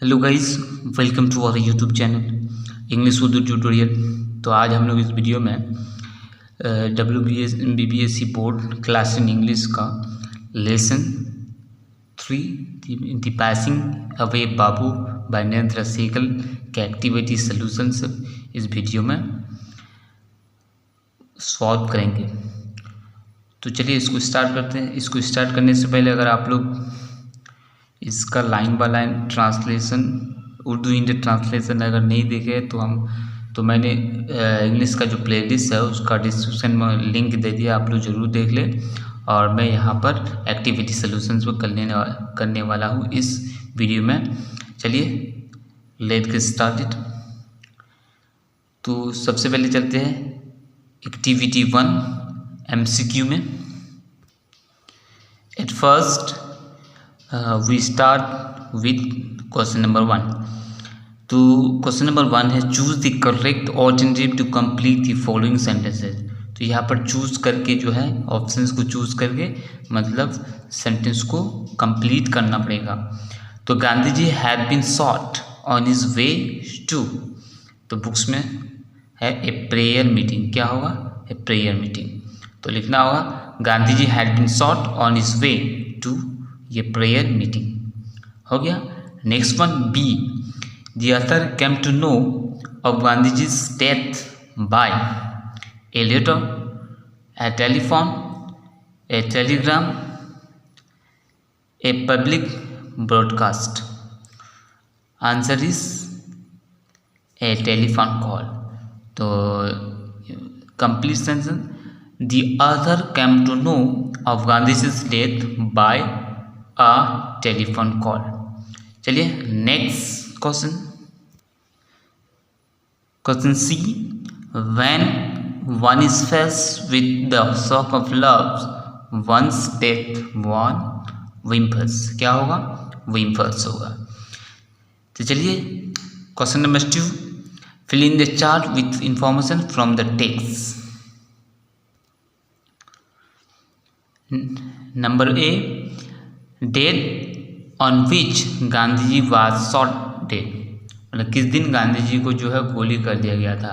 Hello guys, welcome to our YouTube channel English Urdu tutorial. तो आज हम लोग इस वीडियो में BBSC board class in English का lesson 3 the passing away Babu by Narendra Sehgal के एक्टिविटी सॉल्यूशंस इस वीडियो में सॉल्व करेंगे। तो चलिए इसको स्टार्ट करते हैं। इसको स्टार्ट करने से पहले अगर आप लोग इसका line by line translation Urdu Indian translation अगर नहीं देखे तो मैंने इंग्लिश का जो प्लेलिस्ट है उसका डिस्क्रिप्शन में लिंक दे दिया, आप लोग ज़रूर देख लें। और मैं यहाँ पर एक्टिविटी सॉल्यूशंस को करने वाला हूँ इस वीडियो में। चलिए लेट गेट स्टार्टेड। तो सबसे पहले चलते हैं एक्टिविटी 1 MCQ में। At first we start with question number 1। तो क्वेश्चन नंबर 1 है choose the correct alternative to complete the following sentences. तो यहाँ पर चूज करके जो है ऑप्शंस को चूज करके मतलब सेंटेंस को कंप्लीट करना पड़ेगा। तो Gandhi ji had been shot on his way to, तो बुक्स में है ए प्रेयर मीटिंग। क्या होगा? A prayer meeting. तो लिखना होगा Gandhi ji had been shot on his way to ये प्रेयर मीटिंग हो गया। Next one B, the author came to know of Gandhi ji death by a letter, a telephone, a telegram, a public broadcast. Answer is a telephone call. तो complete sentence, the author came to know of Gandhi ji death by a telephone call। चलिए next question C, when one is faced with the shock of love, one's death one whimpers। क्या होगा? whimpers होगा। तो चलिए question number 2, fill in the chart with information from the text। Number A, date on which Gandhi ji was shot dead, मतलब किस दिन गांधी जी को जो है गोली कर दिया गया था।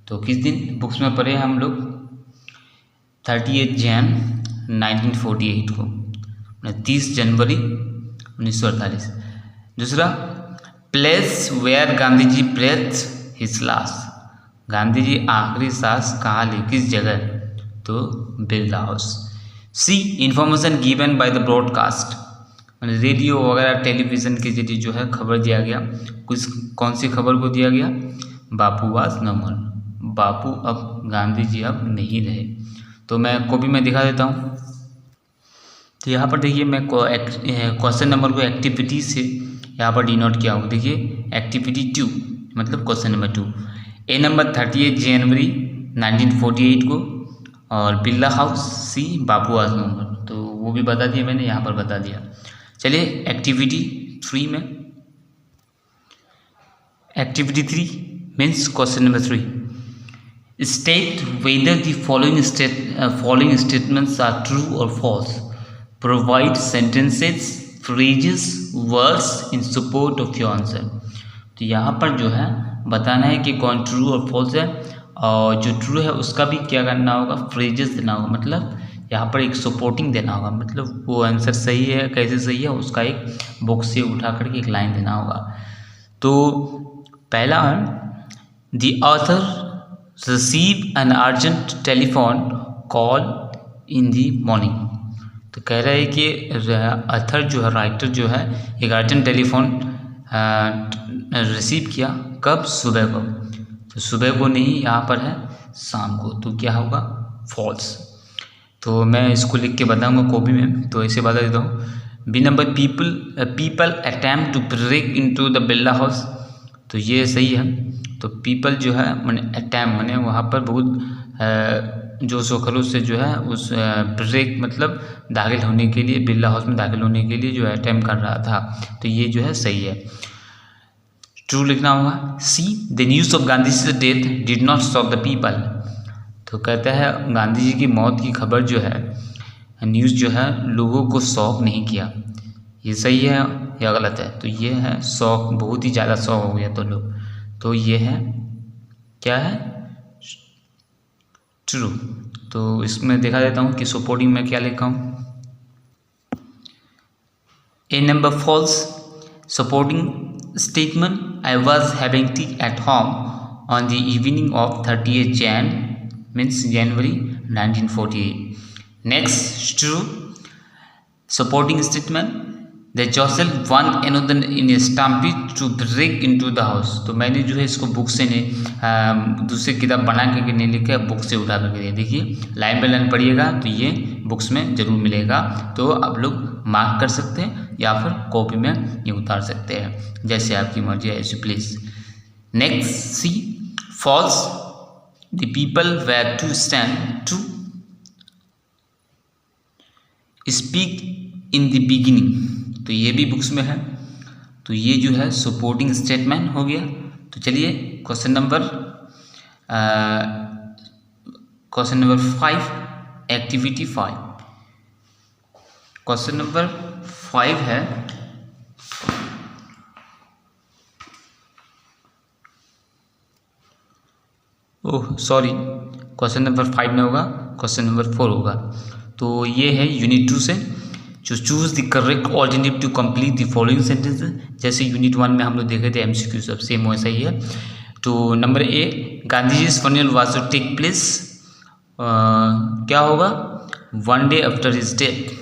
तो किस दिन बुक्स में पढ़े हम लोग 38 जैन 1948 को, मतलब 30 जनवरी 1948। दूसरा, place where Gandhi ji breath his last, Gandhi ji आखिरी सांस कहाँ ली, किस जगह? तो Birla house. C, information given by the broadcast, radio वगैरह टेलीविज़न के जरिए जो है खबर दिया गया। कौन सी खबर को दिया गया? बापू वाज नो मोर, बापू अब गांधी जी अब नहीं रहे। तो मैं कॉपी में दिखा देता हूँ। तो यहाँ पर देखिए मैं क्वेश्चन नंबर को एक्टिविटी से यहाँ पर डिनोट किया हूँ। देखिए एक्टिविटी 2 मतलब क्वेश्चन नंबर 2, ए नंबर 38 जनवरी 1948 को, और Birla house, C Bapu was no more. तो वो भी बता दिया मैंने, यहाँ पर बता दिया। चलिए एक्टिविटी 3 में, activity 3 means question number 3, state whether the following statements are true और false, provide sentences, phrases, words in support of your answer. तो यहाँ पर जो है बताना है कि कौन ट्रू और फॉल्स है, और जो ट्रू है उसका भी क्या करना होगा? फ्रेजेस देना होगा, मतलब यहाँ पर एक सपोर्टिंग देना होगा, मतलब वो आंसर सही है कैसे सही है उसका एक बुक से उठा करके एक लाइन देना होगा। तो पहला है the author receive an urgent telephone call in the morning. तो कह रहा है कि ऑथर जो है, राइटर जो है, एक अर्जेंट टेलीफोन रिसीव किया, कब? सुबह को। तो सुबह को नहीं, यहाँ पर है शाम को। तो क्या होगा? फॉल्स। तो मैं इसको लिख के बताऊँगा कॉपी में, तो ऐसे बता देता हूँ। B number, people attempt to break into the Birla house. तो ये सही है। तो पीपल जो है मैंने अटैम्प्ट मैंने वहाँ पर बहुत जोश व खरोश से जो है उस ब्रेक मतलब दाखिल होने के लिए, बिरला हाउस में दाखिल होने के लिए जो है अटैम्प्ट कर रहा था। तो ये जो है सही है, ट्रू लिखना होगा। C, the news of Gandhi ji death did not shock the people. तो कहता है गांधी जी की मौत की खबर जो है, न्यूज़ जो है लोगों को शॉक नहीं किया। ये सही है या गलत है? तो ये है 100, बहुत ही ज़्यादा 100 हो गया तो लोग, तो ये है क्या है, ट्रू। तो इसमें देखा देता हूँ कि सपोर्टिंग में क्या लिखा हूँ। A number false. Supporting statement: I was having tea at home on the evening of 30th Jan, means January 1948. Next, true. Supporting statement: They jostled one another in a stampede to break into the house. तो मैंने जो है इसको book से नहीं, दूसरी किताब बना करके नहीं लिखा, बुक से उठा करके दिया। देखिए लाइन बाय लाइन पढ़िएगा तो ये बुक्स में जरूर मिलेगा, तो आप लोग मार्क कर सकते हैं या फिर कॉपी में ये उतार सकते हैं, जैसे आपकी मर्जी है, ऐसे please. Next, C false. The people were to stand to speak in the beginning, तो ये भी बुक्स में है, तो ये जो है सपोर्टिंग स्टेटमेंट हो गया। तो चलिए question number 5, activity 5। Question number 5 है, ओह सॉरी, क्वेश्चन नंबर 5 में होगा, क्वेश्चन नंबर 4 होगा। तो ये है यूनिट 2 से, जो choose the correct alternative to complete the following sentences. जैसे यूनिट 1 में हम लोग देखे थे एमसीक्यू, सब सेम वैसा ही है। तो number A, Gandhi ji funeral was to take place, क्या होगा, 1 day आफ्टर हिज डेथ,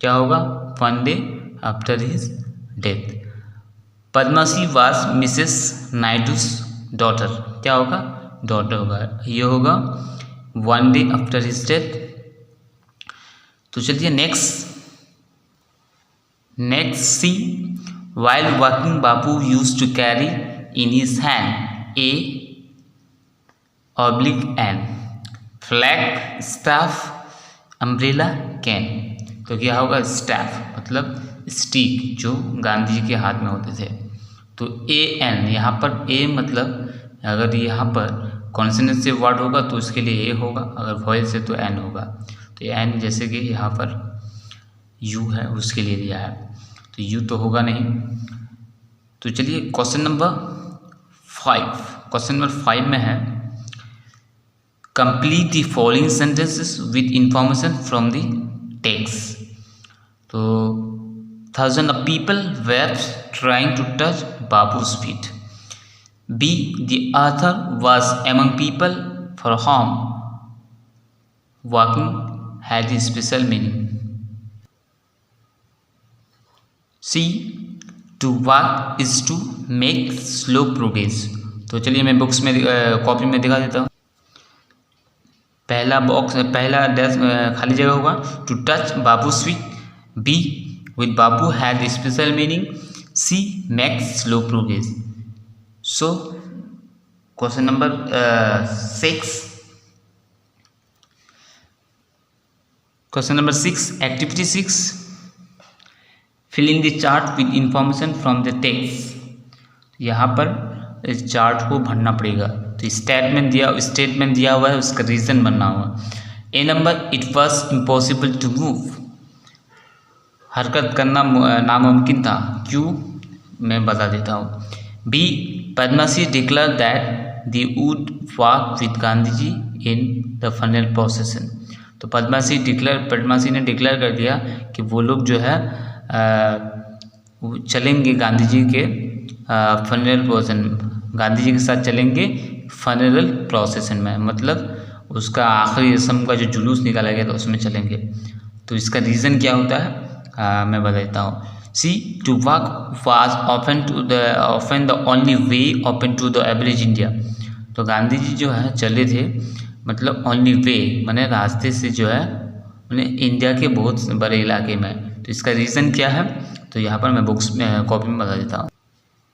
क्या होगा, 1 day after his death. Padmasi was Mrs Naidu's daughter, क्या होगा, डॉटर होगा, ये होगा 1 day आफ्टर हिज डेथ। तो चलिए next C, while walking Bapu used to carry in his hand a / flag, staff, umbrella, can। तो क्या होगा, स्टैफ मतलब स्टिक जो गांधी जी के हाथ में होते थे। तो AN, यहाँ पर A मतलब अगर यहाँ पर कॉन्सोनेंट से वर्ड होगा तो उसके लिए A होगा, अगर वॉइल से तो N होगा। तो N जैसे कि यहाँ पर U है उसके लिए दिया है, तो U तो होगा नहीं। तो चलिए क्वेश्चन नंबर 5, क्वेश्चन नंबर 5 में है, complete the following sentences with information from the text. तो thousands of people were trying to touch Bapu's feet. B, the author was among people for whom walking had a special meaning. C, to walk is to make slow progress। तो चलिए मैं books में copy में दिखा देता हूँ। पहला box, पहला डेस्क खाली जगह होगा, to touch Bapu's feet। B, with Bapu had a special meaning। C, make slow progress। So question number 6, question number 6, activity 6, fill in the chart with information from the text. यहाँ पर इस chart को भरना पड़ेगा, तो स्टेटमेंट दिया हुआ है, उसका रीज़न बनना हुआ। A number, it was impossible to move, हरकत करना नामुमकिन था, क्यों, मैं बता देता हूँ। B, Padmasi declare that they would walk with Gandhi ji in the funeral procession. तो पद्मासी ने डिक्लेयर कर दिया कि वो लोग जो है चलेंगे गांधी जी के फनरल प्रोसेसन, गांधी जी के साथ चलेंगे फनरल प्रोसेसन में, मतलब उसका आखिरी रस्म का जो जुलूस निकाला गया था उसमें चलेंगे। तो इसका रीज़न क्या होता है, मैं बता देता हूँ। C, to walk was often the only way open to the average India. तो गांधी जी जो है चले थे, मतलब ओनली वे माने रास्ते से जो है उन्हें इंडिया के बहुत बड़े इलाके में। तो इसका रीज़न क्या है, तो यहाँ पर मैं बुक्स में कॉपी में बता देता हूँ।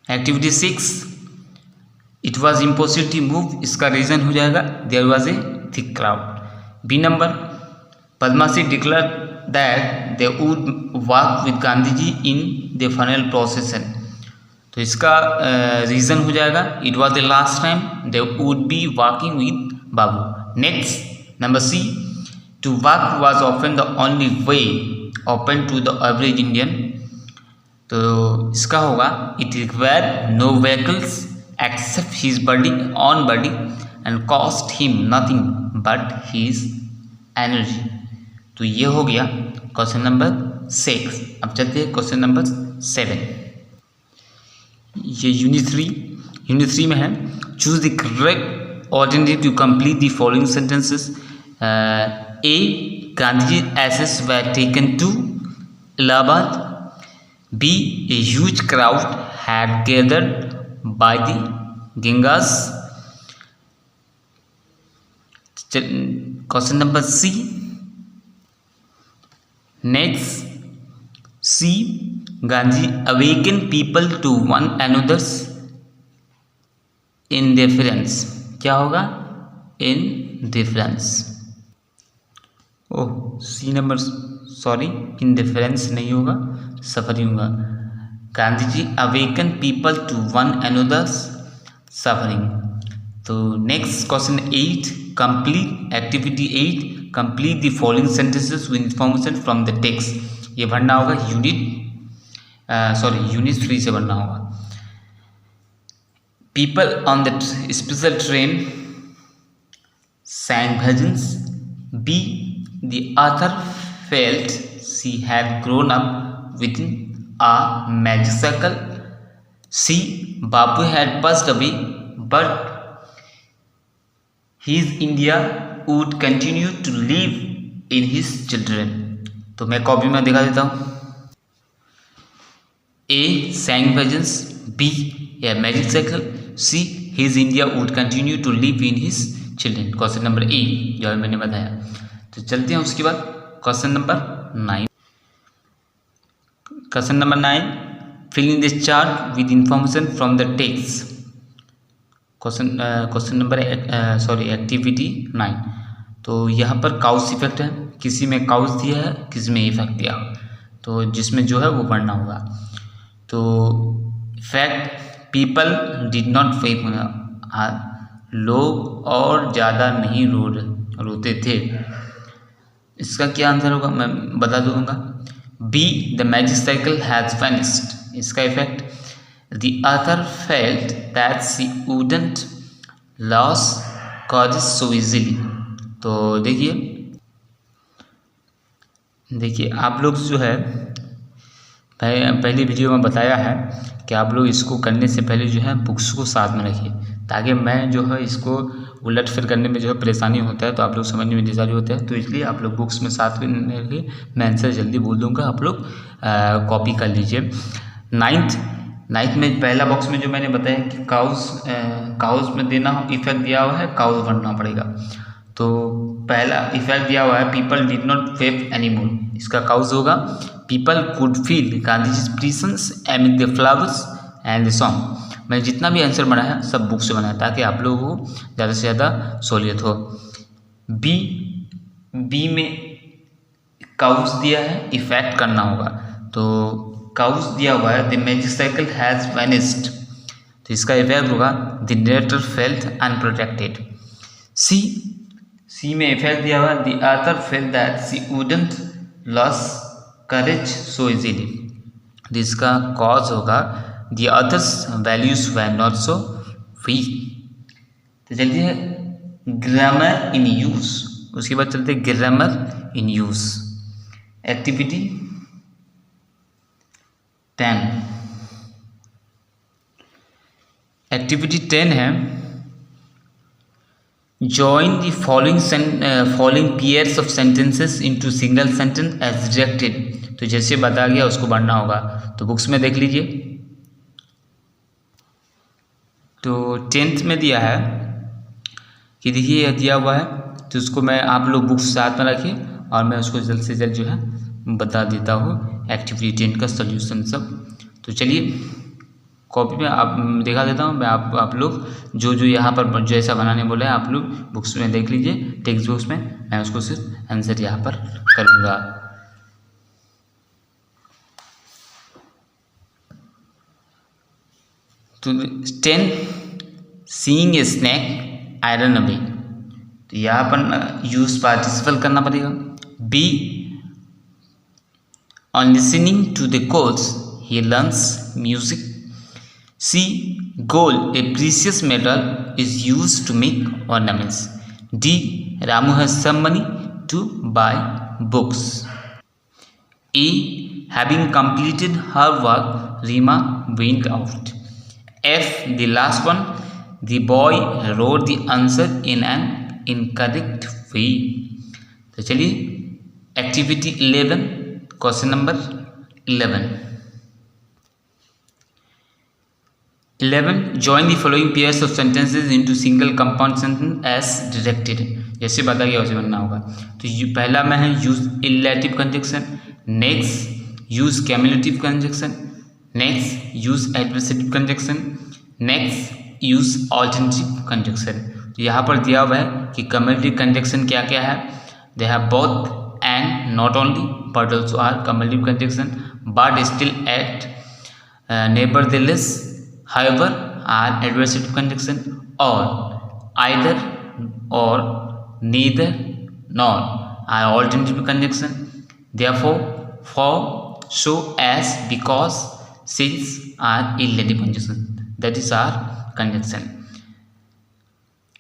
Activity 6, it was impossible to move, इसका रीज़न हो जाएगा there was a thick crowd. B number, Padmasi declare that they would walk with Gandhi ji in the funeral procession. तो इसका रीज़न हो जाएगा it was the last time they would be walking with Babu. Next number C, to walk was often the only way open to the average Indian। तो इसका होगा it require no vehicles except his body on body and cost him nothing but his energy. तो ये हो गया question number 6। अब चलते हैं क्वेश्चन नंबर 7। ये यूनिट 3 में है। Choose the correct alternative to complete the following sentences. A, Gandhi ashes were taken to Allahabad. B, a huge crowd had gathered by the Ganges. Question number C. Next, C, Gandhi awakened people to one another's indifference. क्या होगा? Indifference. Oh, C number, sorry, indifference नहीं होगा, suffering होगा। Gandhi ji awaken people to one another's suffering. तो next question 8, complete activity 8, complete the following sentences with information from the text. ये भरना होगा unit 3 से भरना होगा। People on the special train sang bhajans. B, the author felt she had grown up within a magic circle. C, Bapu had passed away, but his India would continue to live in his children. तो मैं copy में दिखा देता हूँ। A, sang bhajans. B, a magic circle. C, his India would continue to live in his children. Question number A जो मैंने बताया। तो चलते हैं उसके बाद question number 9। Question number 9, fill in this chart with information from the text. Question number activity 9। तो यहाँ पर काउस इफेक्ट है, किसी में काउस दिया है, किसी में इफेक्ट दिया है, तो जिसमें जो है वो पढ़ना होगा। तो फैक्ट, पीपल डिड नॉट वेप, लोग और ज़्यादा नहीं रोते थे। इसका क्या आंसर होगा मैं बता दूंगा। B, the magic cycle has vanished. इसका effect, the author felt that she wouldn't lose causes so easily. तो देखिए आप लोग जो है पहली वीडियो में बताया है कि आप लोग इसको करने से पहले जो है बुक्स को साथ में रखिए, ताकि मैं जो है इसको उलट फिर करने में जो है परेशानी होता है, तो आप लोग समझने में डिजारी होता है। तो इसलिए आप लोग बुक्स में साथ में रखिए, मैं आंसर जल्दी बोल दूंगा, आप लोग कॉपी कर लीजिए। नाइन्थ में पहला बॉक्स में जो मैंने बताया कि काउस में देना इफेक्ट दिया हुआ है, काउस बनना पड़ेगा। तो पहला इफेक्ट दिया हुआ है people did not weep anymore, इसका काउस होगा people could feel Gandhiji's presence amid the flowers and the song। मैंने जितना भी आंसर बनाया सब बुक से बनाया ताकि आप लोगों को ज़्यादा से ज़्यादा सहूलियत हो। बी में काउस दिया है, इफेक्ट करना होगा, तो काउस दिया हुआ है the magic cycle has vanished, तो इसका इफेक्ट होगा द नरेटर फेल्ट अनप्रोटेक्टेड। सी में इफेक्ट दिया हुआ the author felt that she wouldn't loss courage so easily, जिसका कॉज होगा the others values were not so weak. तो चलिए ग्रामर इन यूज, उसके बाद चलते ग्रामर इन यूज। एक्टिविटी 10 है join the following pairs of sentences into single sentence as directed. तो जैसे बता गया उसको पढ़ना होगा, तो बुक्स में देख लीजिए। तो 10th में दिया है कि देखिए दिया हुआ है, तो उसको मैं आप लोग बुक्स साथ में रखिए और मैं उसको जल्द से जल्द जो है बता देता हूँ एक्टिविटी 10 का सॉल्यूशन सब। तो चलिए कॉपी में आप दिखा देता हूँ मैं, आप लोग जो यहाँ पर जैसा बनाने बोला है आप लोग बुक्स में देख लीजिए, टेक्स्ट बुक्स में, मैं उसको सिर्फ आंसर यहाँ पर करूँगा। तो 10 seeing a snake I run away, तो यहाँ पर यूज पार्टिसिपल करना पड़ेगा। B on listening to the course he learns music. C. Gold, a precious metal, is used to make ornaments. D. Ramu has some money to buy books. A. Having completed her work, Rima went out. F. The last one, the boy wrote the answer in an incorrect way. तो चलिए activity 11, question number 11. Join the following pairs of sentences into single compound sentence as directed. जैसे बताया गया वैसे बनना होगा. तो पहला में है use illative conjunction, next use cumulative conjunction, next use adversative conjunction, next use alternative conjunction. तो यहाँ पर दिया हुआ है कि कम्युलेटिव कंजक्शन क्या क्या है. They have both and not only but also are cumulative conjunction but still yet nevertheless, however are adversative conjunction, or either or neither nor are alternative conjunction. Therefore, for, so, as, because, since are relative conjunction. That is our conjunction.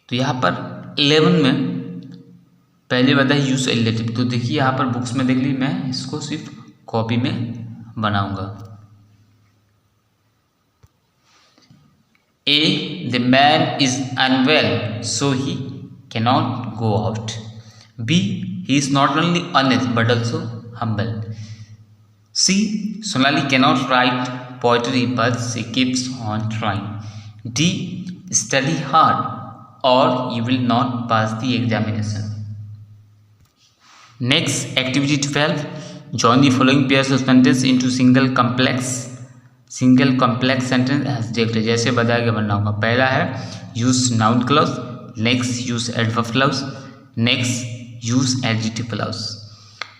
तो यहाँ पर 11 में पहले बताया use relative. तो देखिए यहाँ पर बुक्स में देख ली, मैं इसको सिर्फ कॉपी में बनाऊंगा. A. The man is unwell, so he cannot go out. B. He is not only honest but also humble. C. Sonali cannot write poetry but she keeps on trying. D. Study hard or you will not pass the examination. Next, activity 12. Join the following pairs of sentences into single complex sentence as directed. जैसे बताया गया बनना होगा. पहला है use noun clause, next use adverb clause, next use adjective clause.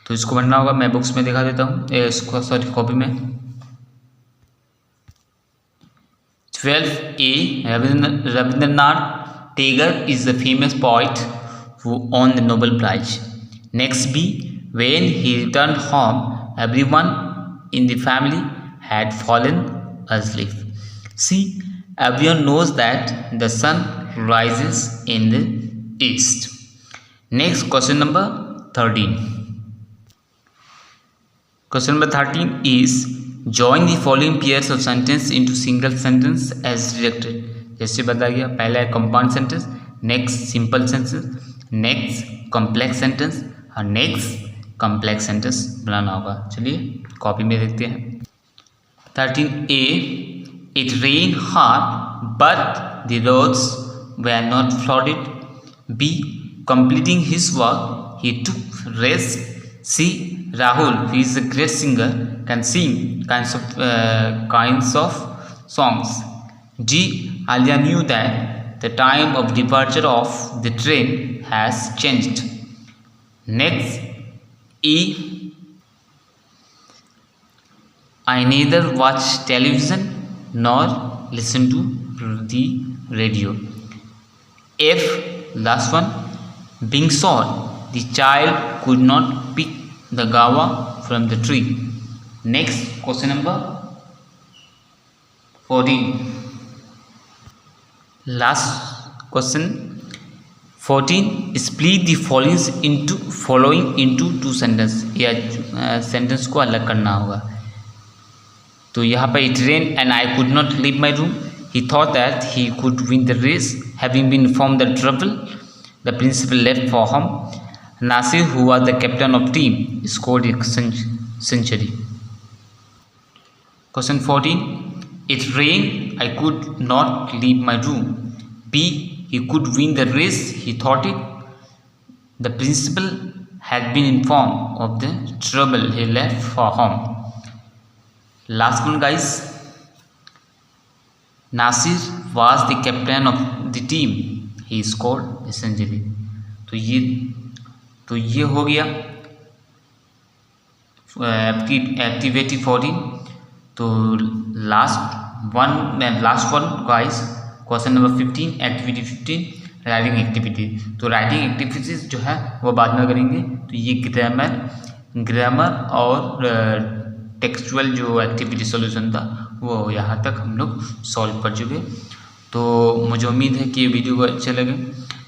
तो इसको बनना होगा. मैं बुक्स में दिखा देता हूँ, इसको सॉरी कॉपी में. 12A. Rabindranath Tagore is the famous poet who won the Nobel Prize. Next B. When he returned home, everyone in the family had fallen asleep. C. Everyone knows that the sun rises in the east. Next, question number 13. Question number 13 is join the following pairs of sentence into single sentence as directed. जैसे बताया गया, पहला है compound sentence, next simple sentence, next complex sentence और next complex sentence बनाना होगा. चलिए copy में देखते हैं. 13A. It rained hard but the roads were not flooded. B. Completing his work, he took rest. C. Rahul, who is a great singer, can sing kinds of songs. D. Alia knew that the time of departure of the train has changed. Next, E. I neither watch television nor listen to the radio. F. Last one. Being short, the child could not pick the guava from the tree. Next, question number 14. Last question 14. Split the following into two sentences. या sentence को अलग करना होगा. तो यहाँ पर it rained and I could not leave my room. He thought that he could win the race. Having been informed the trouble, the principal left for home. Nasir, who was the captain of team, scored a century. Question 14. It rained. I could not leave my room. B. He could win the race. He thought it. The principal had been informed of the trouble. He left for home. Last one, guys. Nasir was the captain of the team. He scored a century. तो ये हो गया activity 14. तो last one guys, question number 15, activity 15, writing activity. तो writing activities जो है वो बाद में करेंगे. तो ये ग्रामर और टेक्सचुअल जो एक्टिविटी सॉल्यूशन था वो यहाँ तक हम लोग सॉल्व कर चुके। तो मुझे उम्मीद है कि ये वीडियो को अच्छे लगे।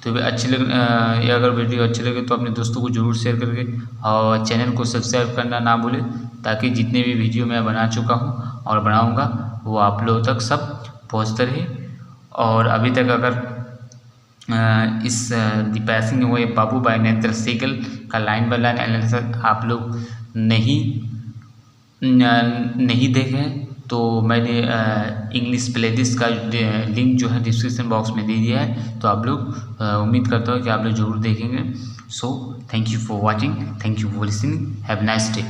तो या अगर वीडियो अच्छे लगे तो अपने दोस्तों को ज़रूर शेयर करके और चैनल को सब्सक्राइब करना ना भूलें, ताकि जितने भी वीडियो मैं बना चुका हूँ और बनाऊँगा वो आप लोगों तक सब पहुँचते रहे। और अभी तक अगर इस the passing away Babu by Narendra Sahgal का लाइन बाय लाइन एनालिसिस आप लोग नहीं देखे तो मैंने इंग्लिश प्लेलिस्ट का लिंक जो है डिस्क्रिप्शन बॉक्स में दे दिया है, तो आप लोग उम्मीद करता हूँ कि आप लोग ज़रूर देखेंगे। So thank you for watching, thank you for listening, have a nice day.